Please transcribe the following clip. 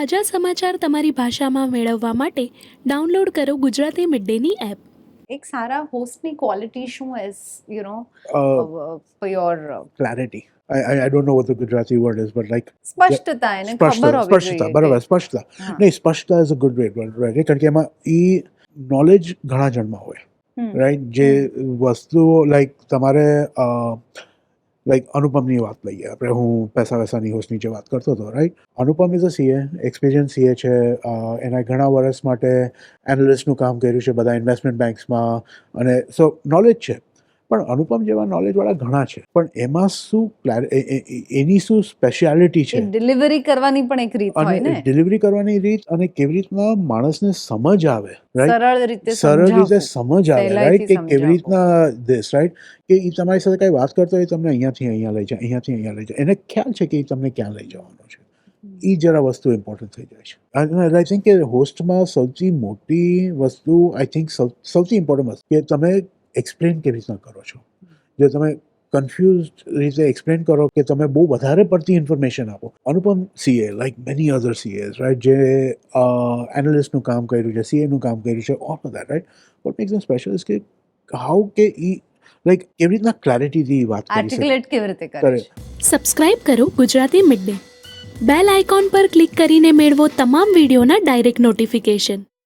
તાજા સમાચાર તમારી ભાષામાં મેળવવા માટે ડાઉનલોડ કરો ગુજરાતી મિડ ડેની એપ. એક સારા હોસ્ટની ક્વોલિટી શું is Uh, for your clarity. I don't know what the Gujarati word is, but like સ્પષ્ટતા એને ખબર હોવી સ્પષ્ટતા, જોઈએ બરાબર, કે- સ્પષ્ટતા. હા. નહીં, સ્પષ્ટતા is a good wait right, કારણ કે એમાં નોલેજ ઘણા જણમાં હોય, હમ. રાઈટ. જે વસ્તુઓ લાઈક તમારે લાઈક અનુપમની વાત લઈએ આપણે, હું પૈસા વૈસાની હોસ્ટ નીચે વાત કરતો હતો, right. Anupam is a CA, experience CA છે. એના ઘણા વર્ષ માટે એનાલિસ્ટનું કામ કર્યું છે બધા ઇન્વેસ્ટમેન્ટ બેંક્સમાં, અને સો નોલેજ છે. પણ અનુપમ જેવા નોલેજવાળા ઘણા છે, પણ એમાં શું એની શું સ્પેશિયાલિટી છે, એ ડિલિવરી કરવાની પણ એક રીત હોય ને, અને ડિલિવરી કરવાની રીત, અને કેવી રીતના માણસને સમજ આવે, રાઈટ. સરળ રીતે સરળ રીતે સમજાવવું. સમજ આવે, સહેલાઈથી રાઈટ, કે કેવી સમજાવવું. રીતના ધીસ, રાઈટ, કે એ તમારી સાથે કઈ વાત કરતો હોય, તમને અહીંયાથી અહીંયા લઈ જાય, અહીંયાથી અહીંયા લઈ જાય, એને ખ્યાલ છે કે એ તમને ક્યાં લઈ જવાનો છે. એ જરા વસ્તુ ઇમ્પોર્ટન્ટ થઈ જાય છે. અને આઈ થિંક કે હોસ્ટમાં સૌથી મોટી વસ્તુ, આઈ થિંક સૌથી ઇમ્પોર્ટન્ટ વસ્તુ કે તમે એક્સપ્લેન કેવી રીતના કરો છો. જો તમે કન્ફ્યુઝ રીતે એક્સપ્લેન કરો કે તમે બહુ વધારે પડતી ઇન્ફોર્મેશન આપો. Anupam CA like many other CAs, right, જે એનાલિસ્ટનું કામ કર્યું છે, સીએનું કામ કર્યું છે, all of that, right. What makes them special is કે હાઉ કે ઈ લાઈક કેવી રીતના ક્લેરિટીથી વાત કરી શકે. આર્ટિક્યુલેટ કેવી રીતે કરે કરે. છે. સબસ્ક્રાઇબ કરો Gujarati mid day. Bell icon પર ક્લિક કરીને મેળવો તમામ વિડીયોના ડાયરેક્ટ નોટિફિકેશન.